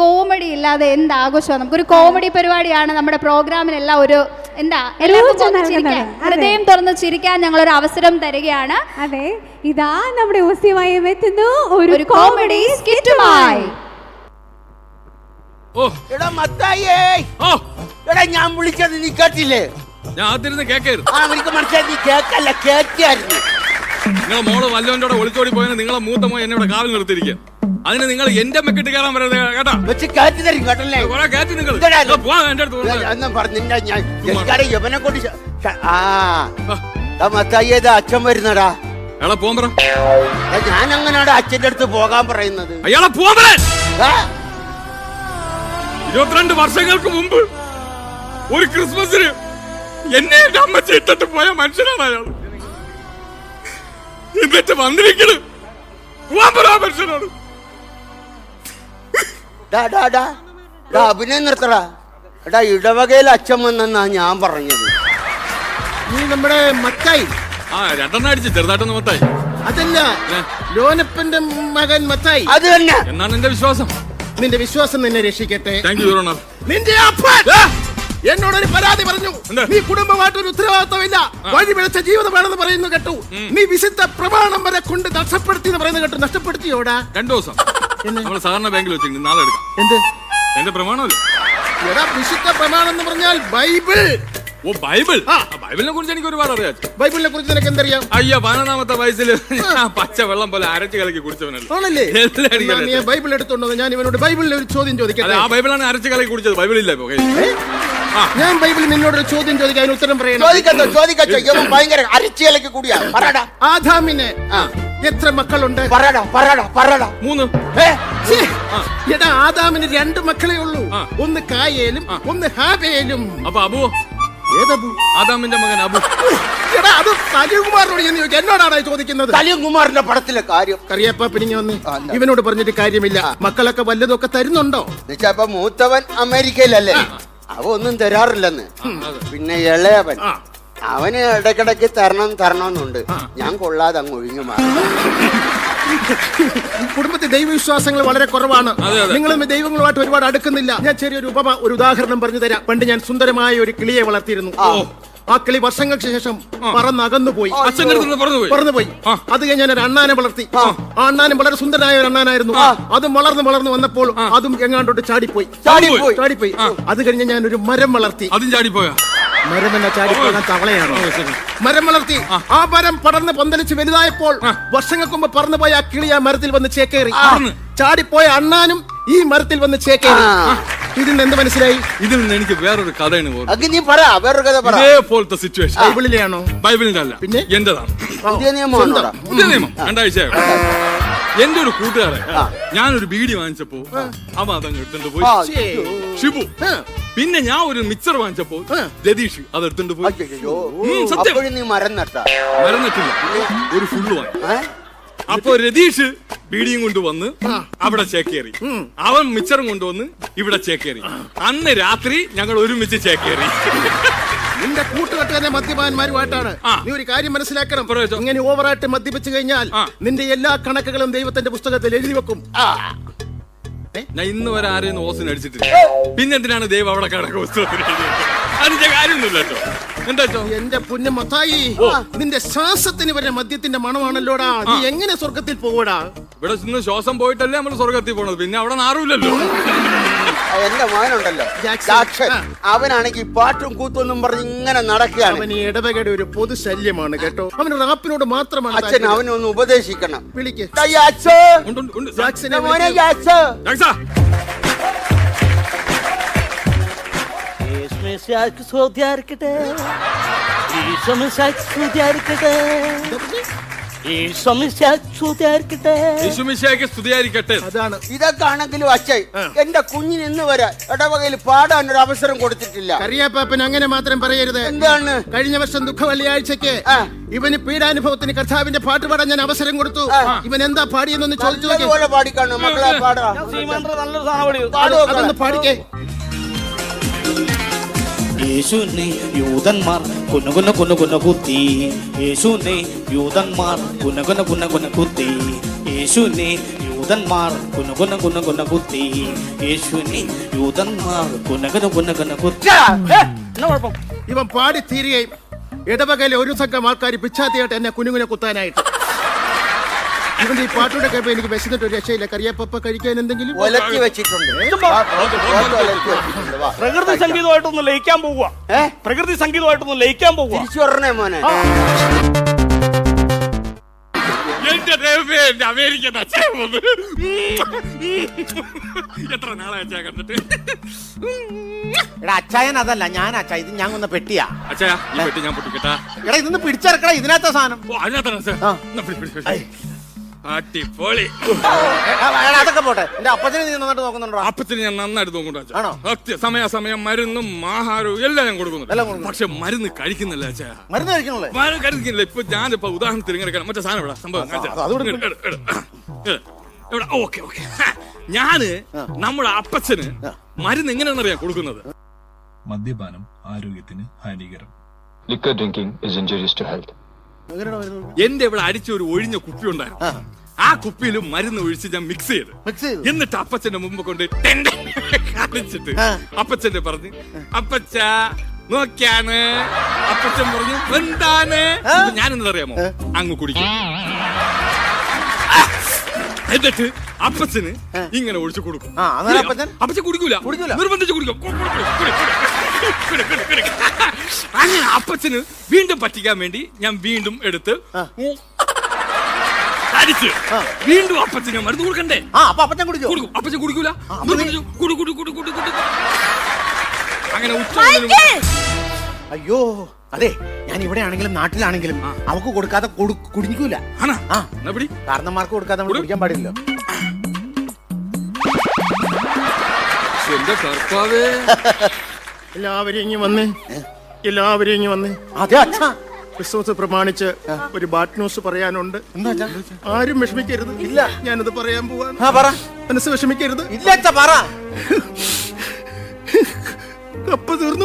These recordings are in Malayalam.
കോമഡി ഇല്ലാതെ എന്ത് ആഘോഷമാണ്. നമുക്കൊരു കോമഡി പരിപാടിയാണ് നമ്മുടെ പ്രോഗ്രാമിനെല്ലാം ഒരു എന്താ ഹൃദയം തുറന്ന് ചിരിക്കാൻ ഞങ്ങളൊരു അവസരം തരികയാണ്. അതെ, ഇതാ നമ്മുടെ ഊസിയുമായി എത്തുന്നു ഒരു കോമഡി സ്കിറ്റുമായി. ഞാൻ വിളിച്ചത് നീ കേട്ടില്ലേ? ഞാൻ ആദ്യം കേക്കായിരുന്നു. എനിക്ക് മനസ്സിലായി, നീ കേക്കല്ല കേക്കായിരുന്നു. നിങ്ങളെ മോള് വല്ലവന്റെ ഒളിച്ചോടി പോയെന്ന് നിങ്ങളെ മൂത്ത മോൻ എന്നോട് കാവൽ നിർത്തിയിരിക്കുക. അതിന് നിങ്ങൾ എന്റെ മെക്കിട്ട് കയറാൻ പറയുന്നത് കേട്ടാ. വെച്ച് കയറ്റി തരും കേട്ടല്ലേ? കയറ്റി നിങ്ങൾ യവനെ കൊണ്ട് മത്തായിയത് അച്ഛൻ വരുന്നടാ. അയാളെ പോകാൻ പറ. ഞാൻ അങ്ങനെയാണ് അച്ഛന്റെ അടുത്ത് പോകാൻ പറയുന്നത്. അയാളെ പോകാൻ 22 വർഷങ്ങൾക്ക് മുമ്പ് ഒരു ക്രിസ്മസിന് എന്നെ എന്റെ അമ്മച്ച ഇട്ടിട്ട് പോയ മനുഷ്യനാണ് അയാൾ. എന്നിട്ട് വന്നിരിക്കണ് മനുഷ്യനാണ്. അഭിനയം നിർത്തടാ. എടാ, ഇടവകയിൽ അച്ഛൻ വന്നെന്നാ ഞാൻ പറഞ്ഞത്. നീ നമ്മുടെ മത്തായി. ആ, 2 അടിച്ച് ചെറുതായിട്ടൊന്ന് മത്തായി. അതല്ല, ലോനപ്പന്റെ മകൻ മത്തായി. അത് തന്നെ എന്നാണ് എന്റെ വിശ്വാസം. നിന്റെ വിശ്വാസം നിന്നെ രക്ഷിക്കട്ടെ. Thank you. നിന്റെ അപ്പൻ എന്നോടൊരു പരാതി പറഞ്ഞു. നീ കുടുംബമായിട്ടൊരു ഉത്തരവാദിത്തമില്ല, വഴി പിഴച്ച ജീവിതമാണെന്ന് പറയുന്നു കേട്ടു. നീ വിശുദ്ധ പ്രമാണം വരെ കൊണ്ട് നഷ്ടപ്പെടുത്തി എന്ന് പറയുന്നത് കേട്ടു. നഷ്ടപ്പെടുത്തിയോടാ? 2 ദിവസം നമ്മൾ സാധാരണ ബാങ്കിൽ വെച്ചിട്ടുണ്ട്. നാളെ എടുക്കാം. എന്ത് എന്റെ പ്രമാണമല്ലേ? എടാ, വിശുദ്ധ പ്രമാണം എന്ന് പറഞ്ഞാൽ ബൈബിൾ. ഓ, ബൈബിൾ. ബൈബിളിനെ കുറിച്ച് എനിക്ക് ഒരുപാട് അറിയാം. ബൈബിളിനെ കുറിച്ച് നിനക്ക് എന്തറിയാം? അയ്യോ, 15ാമത്തെ വയസ്സിൽ പച്ച വെള്ളം പോലെ അരച്ച് കലക്കി കുടിച്ചവനല്ലേ. നീ ബൈബിൾ എടുത്തോണ്ടോ? ഞാൻ ഇവനോട് ബൈബിളിൽ ഒരു ചോദ്യം ചോദിക്കാം. ആ ബൈബിളാണ് അരച്ച് കലക്കി കുടിച്ചത്. ബൈബിളില്ല. ഞാൻ ബൈബിളിൽ നിന്നോടൊരു ചോദ്യം ചോദിക്കാൻ അതിന് ഉത്തരം പറയണം. ഭയങ്കര അരച്ചിലേക്ക് കൂടിയാ. ആദാമിന് എത്ര മക്കളുണ്ട്? 3. എടാ, ആദാമിന് 2 മക്കളെ ഉള്ളൂ. ഒന്ന് കായേലും ഒന്ന് ഹാബേലും. അപ്പൊ അബു ഏതബു? ആദാമിന്റെ മകൻ അബു. എടാ, അത് സലികുമാറിനോട് എന്ന് ചോദിക്കാം. എന്നോടാണ് ചോദിക്കുന്നത്. സലികുമാറിന്റെ പടത്തിലെ കാര്യം കറിയപ്പ പിടിഞ്ഞു വന്ന് ഇവനോട് പറഞ്ഞിട്ട് കാര്യമില്ല. മക്കളൊക്കെ വല്ലതൊക്കെ തരുന്നുണ്ടോ? ഇപ്പൊ മൂത്തവൻ അമേരിക്കയിലല്ലേ, അവ ഒന്നും തരാറില്ലെന്ന്. പിന്നെ ഇളയവൻ അവന് ഇടയ്ക്കിടയ്ക്ക് തരണമെന്നുണ്ട്. ഞാൻ കൊള്ളാതെ അങ്ങ് ഒഴിഞ്ഞു മാറും. കുടുംബത്തിൽ ദൈവവിശ്വാസങ്ങൾ വളരെ കുറവാണ്. നിങ്ങളും ദൈവങ്ങളുമായിട്ട് ഒരുപാട് അടുക്കുന്നില്ല. ഞാൻ ചെറിയൊരു ഒരു ഉദാഹരണം പറഞ്ഞു തരാം. പണ്ട് ഞാൻ സുന്ദരമായ ഒരു കിളിയെ വളർത്തിയിരുന്നു. ആ കിളി വർഷങ്ങൾക്ക് ശേഷം പറന്നകന്നുപോയി. പറന്നുപോയി. അത് കഴിഞ്ഞ് ഞാൻ ഒരു അണ്ണാനെ വളർത്തി. ആ അണ്ണാനും വളരെ സുന്ദരനായ ഒരു അണ്ണാനായിരുന്നു. അതും വളർന്നു വന്നപ്പോൾ അതും എങ്ങാണ്ടോട്ട് ചാടിപ്പോയി. അത് കഴിഞ്ഞ് ഞാൻ ഒരു മരം വളർത്തി. അതും ചാടിപ്പോയാ? മരം എന്ന ചാടിപ്പോകാൻ തവളയാണോ? മരം വളർത്തി. ആ മരം പടർന്ന് പന്തലിച്ച് വലുതായപ്പോൾ വർഷങ്ങൾക്ക് മുമ്പ് പറന്നുപോയ ആ കിളി ആ മരത്തിൽ വന്ന് ചേക്കേറി. ചാടിപ്പോയ അണ്ണാനും ഈ മരത്തിൽ വന്ന് ചേക്കേറി. ഇതിൽ നിന്ന് എന്ത് മനസ്സിലായി? ഇതിൽ നിന്ന് എനിക്ക് വേറൊരു കഥയാണ്. ഇതേപോലത്തെ സിറ്റുവേഷൻ ബൈബിളിലെയാണോ? ബൈബിളിന്റെ അല്ല, പിന്നെ എന്റേതാണ്. പുതിയ നിയമം 2 ആഴ്ചയായി. എന്റെ ഒരു കൂട്ടുകാരൻ ഞാനൊരു ബീഡി വാങ്ങിച്ചപ്പോ അവൻ അതങ്ങ് എടുത്തോണ്ട് പോയി. ഷിബു. പിന്നെ ഞാൻ ഒരു മിക്സർ വാങ്ങിച്ചപ്പോ രതീഷ് അത് എടുത്തോണ്ട് പോയി. മരം നട്ടില്ല, ഒരു ഫുള്ള് വാങ്ങി. അപ്പൊ രതീഷ് ബീഡിയും കൊണ്ടുവന്ന് അവിടെ ചേക്കേറി. അവൻ മിച്ചറും കൊണ്ടുവന്ന് ഇവിടെ ചേക്കേറി. അന്ന് രാത്രി ഞങ്ങൾ ഒരുമിച്ച് ചേക്കേറി. നിന്റെ കൂട്ടുകെട്ടുകാരെ മദ്യപാന്മാരുമായിട്ടാണ്. നീ ഒരു കാര്യം മനസ്സിലാക്കണം. ഇങ്ങനെ ഓവറായിട്ട് മദ്യപിച്ചു കഴിഞ്ഞാൽ നിന്റെ എല്ലാ കണക്കുകളും ദൈവത്തിന്റെ പുസ്തകത്തിൽ എഴുതി വെക്കും. ഞാൻ ഇന്ന് വരെ ആരെയും ഓസിന് അടിച്ചിട്ടില്ല. പിന്നെന്തിനാണ് ദൈവം അവിടെ കണക്ക് പുസ്തകത്തിൽ അതിന്റെ കാര്യമൊന്നുമില്ലല്ലോ. എന്താ എന്റെ പൊന്നു മത്തായി, നിന്റെ ശ്വാസത്തിന് വരെ മദ്യത്തിന്റെ മണമാണല്ലോടാ. നീ എങ്ങനെ സ്വർഗത്തിൽ പോകൂടാ? ഇവിടെ നിന്ന് ശ്വാസം പോയിട്ടല്ലേ നമ്മൾ സ്വർഗത്തിൽ പോണത്. പിന്നെ അവിടെ നാറുമില്ലല്ലോ. എന്റെ മകനുണ്ടല്ലോ ജാക്സൺ, അവനാണെങ്കിൽ പാട്ടും കൂത്തൊന്നും പറഞ്ഞ് ഇങ്ങനെ നടക്കുകയാണ്. അവൻ ഈ ഇടവകയുടെ ഒരു പൊതു ശല്യമാണ് കേട്ടോ. അവന് റാപ്പിനോട് മാത്രമാണ്. അച്ഛൻ അവനൊന്ന് ഉപദേശിക്കണം. വിളിക്ക്. ഇതൊക്കെ ആണെങ്കിലും അച്ഛൻ എന്റെ കുഞ്ഞിന് ഇന്ന് വരെ ഇടവകയിൽ പാടാൻ ഒരു അവസരം കൊടുത്തിട്ടില്ല. കറിയാപ്പാപ്പൻ അങ്ങനെ മാത്രം പറയരുത്. എന്താണ്? കഴിഞ്ഞ വർഷം ദുഃഖ വെള്ളിയാഴ്ചക്ക് ഇവന് പീഡാനുഭവത്തിന് കർത്താവിന്റെ പാട്ട് പാടാൻ ഞാൻ അവസരം കൊടുത്തു. ഇവൻ എന്താ പാടിയെന്നൊന്ന് ചോദിച്ചു. പാടിക്കാണോ മക്കളെ? പാടാ, അതൊന്ന് പാടിക്കേ. യേശുവിനെ യൂതന്മാർ കുന കുത്തി. യേശുവിനെ യൂതന്മാർ കുന കുത്തി. യേശുവിനെ യൂതന്മാർ കുനുകുന കുനുകുന കുത്തി യേശുവിനെ യൂതന്മാർ കുനകുന കുനകുന കുത്തി. എന്നാ കുഴപ്പം? ഇവൻ പാടി തീരുകയും ഇടവകയിലെ ഒരു സംഘം ആൾക്കാർ പിച്ചാത്തിയായിട്ട് എന്നെ കുനുകുനെ കുത്താനായിട്ട്. ഇവന്റെ ഈ പാട്ടോടെ കേൾപ്പോ എനിക്ക് വിശന്നിട്ട് ഒരു രക്ഷയില്ല. കറിയപ്പ കഴിക്കാൻ എന്തെങ്കിലും ഒലക്കി വെച്ചിട്ടുണ്ട്. ഒലക്കി വെച്ചിട്ടുണ്ട്. വാ. പ്രകൃതി സംഗീതമായിട്ടൊന്ന് ലയിക്കാൻ പോവുക. പ്രകൃതി സംഗീതമായിട്ടൊന്ന് ലയിക്കാൻ പോവുക. തിരിച്ചു പറഞ്ഞേ മോനെ. എന്റെ ദൈവമേ, എന്റെ അമേരിക്കൻ അച്ഛൻ വന്നു. എത്ര നാളെ അച്ഛാ കണ്ടിട്ട്. എടാ അച്ചായൻ അതല്ല, ഞാൻ അച്ചായ. ഇത് ഞാൻ കൊന്ന പെട്ടിയാ. അച്ഛാ ഈ പെട്ടി ഞാൻ പൊട്ടിക്കട്ടാ. എടാ ഇതൊന്ന് പിടിച്ചെടുക്കടാ, ഇതിനകത്ത സാധനം. ഓ അതിനകത്താണ് അച്ഛാ. എന്നാ പിടി, പിടി, പിടി. അടിപൊളി. അതൊക്കെ പോട്ടെ. എന്റെ അപ്പച്ചനെ നീ നന്നായിട്ട് നോക്കുന്നുണ്ടോ? അപ്പത്തിന് ഞാൻ നന്നായിട്ട് നോക്കുന്നുണ്ട് അച്ഛാ. ആണോ? സമയാസമയം മരുന്നും ആഹാരവും എല്ലാം ഞാൻ കൊടുക്കുന്നുണ്ട്. പക്ഷെ മരുന്ന് കഴിക്കുന്നില്ല അച്ഛാ. മരുന്ന് കഴിക്കണല്ലേ? മരുന്ന് കഴിക്കുന്നില്ല. ഇപ്പൊ ഞാനിപ്പോ ഉദാഹരണത്തിന് ഇങ്ങനെ മറ്റേ സാധനം ഇവിടെ സംഭവം ഓക്കെ ഓക്കെ. ഞാന് നമ്മുടെ അപ്പച്ചന് മരുന്ന് എങ്ങനെയാണെന്നറിയാം കൊടുക്കുന്നത്. മദ്യപാനം ആരോഗ്യത്തിന് ഹാനികരം. Liquor drinking is injurious to health. എന്റെ ഇവിടെ അടിച്ച ഒരു ഒഴിഞ്ഞ കുപ്പി ഉണ്ടായിരുന്നു. ആ കുപ്പിയിൽ മരുന്ന് ഒഴിച്ച് ഞാൻ മിക്സ് ചെയ്ത് എന്നിട്ട് അപ്പച്ചന്റെ മുമ്പ് കൊണ്ട് കാണിച്ചിട്ട് അപ്പച്ചന്റെ പറഞ്ഞു, അപ്പച്ച നോക്കിയാണ്. അപ്പച്ചൻ പറഞ്ഞു എന്താണ്? ഞാൻ എന്തറിയാമോ, അങ്ങ് കുടിക്കും. എന്നിട്ട് അപ്പച്ചന് ഇങ്ങനെ ഒഴിച്ചു കൊടുക്കും. അപ്പച്ചൻ കുടിക്കൂല, നിർബന്ധിച്ച് കുടിക്കും. അങ്ങനെ അപ്പച്ചന് വീണ്ടും പറ്റിക്കാൻ വേണ്ടി ഞാൻ വീണ്ടും എടുത്ത് അടിച്ച് വീണ്ടും അപ്പച്ചന് മരുന്ന് കൊടുക്കണ്ടേ? കൊടുക്കും. അപ്പച്ചൻ കുടിക്കൂല, അങ്ങനെ അയ്യോ അതെ, ഞാൻ ഇവിടെ ആണെങ്കിലും നാട്ടിലാണെങ്കിലും അവക്ക് കൊടുക്കാതെ കുടിക്കൂല. കാരണന്മാർക്ക് കൊടുക്കാതെ നമ്മൾ കുടിക്കാൻ പാടില്ലല്ലോ. എന്റെ കർത്താവേ, എല്ലാവരും ഇങ്ങി വന്നേ, എല്ലാവരും ഇങ്ങി വന്നേ. അതെ അച്ഛാ, ക്രിസ്മസ് പ്രമാണിച്ച് ഒരു ബാഡ് ന്യൂസ് പറയാനുണ്ട്. ആരും വിഷമിക്കരുത്. ഇല്ല, ഞാനത് പറയാൻ പോവാണ്. മനസ്സ് വിഷമിക്കരുത്. ഇല്ല അച്ഛാ, പറ. കപ്പ തീർന്നു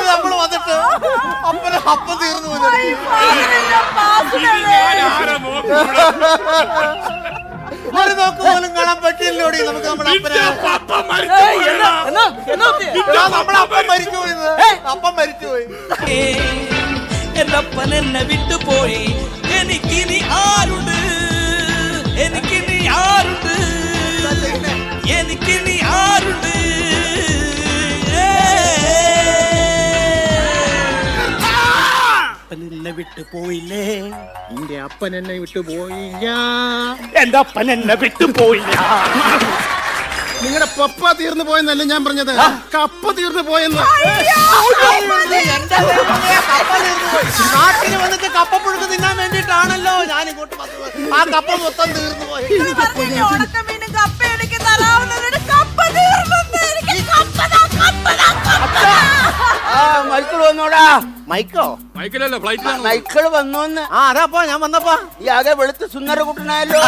നമ്മൾ വന്നിട്ട് അപ്പം തീർന്നു ഒരു നോക്ക് പോലും കാണാൻ പറ്റില്ലോടി നമുക്ക്. നമ്മുടെ അപ്പം മരിച്ചുപോയി. അപ്പം മരിച്ചുപോയി. എന്നപ്പൻ എന്നെ വിട്ടുപോയി. എനിക്കിനി ആരുണ്ട്? എനിക്കിനി ആരുണ്ട്? എനിക്കിനി ആരുണ്ട്? എന്നെ വിട്ടു പോയില്ലേ? എന്റെ അപ്പൻ എന്നെ വിട്ടുപോയില്ല. എന്റെ അപ്പൻ എന്നെ വിട്ടുപോയില്ല. നിങ്ങളുടെ പപ്പ തീർന്നു പോയെന്നല്ല ഞാൻ പറഞ്ഞത്, കപ്പ തീർന്നു പോയെന്ന്. നാട്ടിൽ വന്നിട്ട് കപ്പ പുഴുക്ക് തിന്നാൻ വേണ്ടിട്ടാണല്ലോ ഞാൻ ഇങ്ങോട്ട് വന്നത്. ആ കപ്പ മൊത്തം തീർന്നു പോയി. മൈക്കിൾ വന്നോടാ. മൈക്കോ? മൈക്കിളല്ല, ഫ്ലൈറ്റിലാണ്. മൈക്കിൾ വന്നോന്ന്. ആ അതാപ്പോ ഞാൻ വന്നപ്പോ. ഈ ആകെ വെളുത്ത് സുന്ദര കുട്ടനായല്ലോ.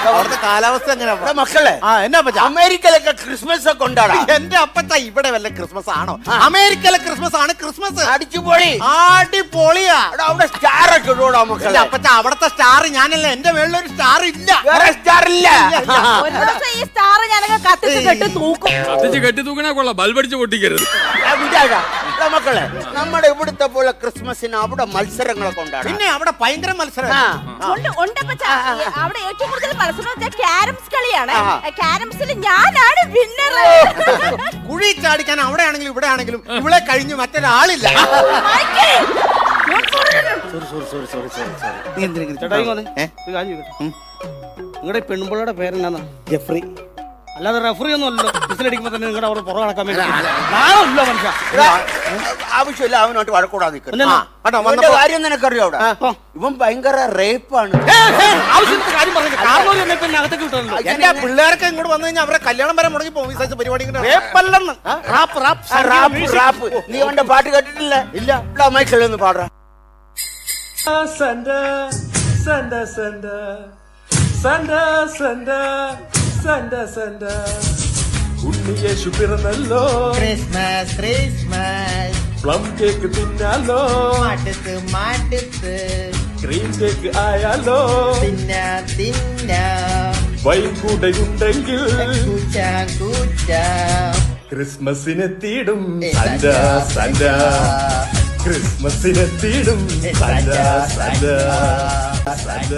അവിടുത്തെ കാലാവസ്ഥ എങ്ങനെ മക്കളെ? എന്നാ അമേരിക്കയിലൊക്കെ ക്രിസ്മസ് ഒക്കെ ഉണ്ടാടാ. എന്റെ അപ്പച്ച ഇവിടെ വല്ല ക്രിസ്മസ് ആണോ? അമേരിക്കയിലെ ക്രിസ്മസ് ആണ് ക്രിസ്മസ്. അടിച്ചുപൊളി, അടിപൊളിയാ. അവിടെ സ്റ്റാർ ഒക്കെ ഇടൂടാ മക്കളെ. അപ്പച്ച അവിടത്തെ സ്റ്റാർ ഞാനല്ല. എന്റെ മേളിലൊരു സ്റ്റാർ ഇല്ല. വേറെ സ്റ്റാർ ഇല്ല. ഈ സ്റ്റാർ ഞാനൊക്കെ കത്തിച്ച് കെട്ടി തൂക്കും. കത്തിച്ച് കെട്ടി തൂക്കണേ കൊള്ളാം, ബൾബടിച്ച് പൊട്ടിക്കരുത്. മക്കളെ, നമ്മുടെ ഇവിടുത്തെ പോലെ ക്രിസ്മസിന് അവിടെ മത്സരങ്ങളൊക്കെ ഉണ്ടാകും. പിന്നെ അവിടെ ഭയങ്കര മത്സരം. അവിടെ ഏറ്റവും കൂടുതൽ മത്സരം ക്യാരംസ് കളിയാണ്. ക്യാരംസിൽ ഞാനാണ് വിന്നർ. കുഴി ചാടിക്കാൻ അവിടെ ആണെങ്കിലും ഇവിടെ ആണെങ്കിലും ഇവിടെ കഴിഞ്ഞ് മറ്റൊരാളില്ല. നിങ്ങളുടെ പെൺപിള്ളയുടെ പേരെന്നാ? ജെഫ്രി. അല്ലാതെ റെഫറി ഒന്നും അല്ലല്ലോ. വിസിലടിക്കുമ്പോ തന്നെ നിങ്ങളുടെ അവിടെ പുറകെ നടക്കാൻ വേണ്ടി മനുഷ്യ. ആവശ്യമില്ല അവനോട്ട് വഴക്കൂടാ നിൽക്കുന്നത്. കാര്യം നിനക്കറിയോ? അവിടെ ഇവൻ ഭയങ്കര റേപ്പാണ്. ആവശ്യത്തിന് കാര്യം പറഞ്ഞു. അകത്തേക്ക് വിട്ടല്ലോ. എന്റെ പിള്ളേർക്ക് ഇങ്ങോട്ട് വന്നു കഴിഞ്ഞാൽ അവരെ കല്യാണം വരെ മുടങ്ങി പോകും. ഈ സൈസ് പരിപാടി നീ അവന്റെ പാട്ട് കേട്ടിട്ടില്ല? ഇല്ല. മൈക്കിളൊന്ന് പാടാ. ഉണ്ണിയേശു പിറന്നല്ലോ. Christmas Christmas. പ്ലം കേക്ക് തിന്നാലോ. മാറ്റത്ത് ക്രീം കേക്ക് ആയാലോ വൈൻ കൂടെയുണ്ടെങ്കിൽ ക്രിസ്മസിനെത്തിയിടും സന്റ സന്റ ക്രിസ്മസിനെത്തിയിടും സന്റ സന്റ സന്റ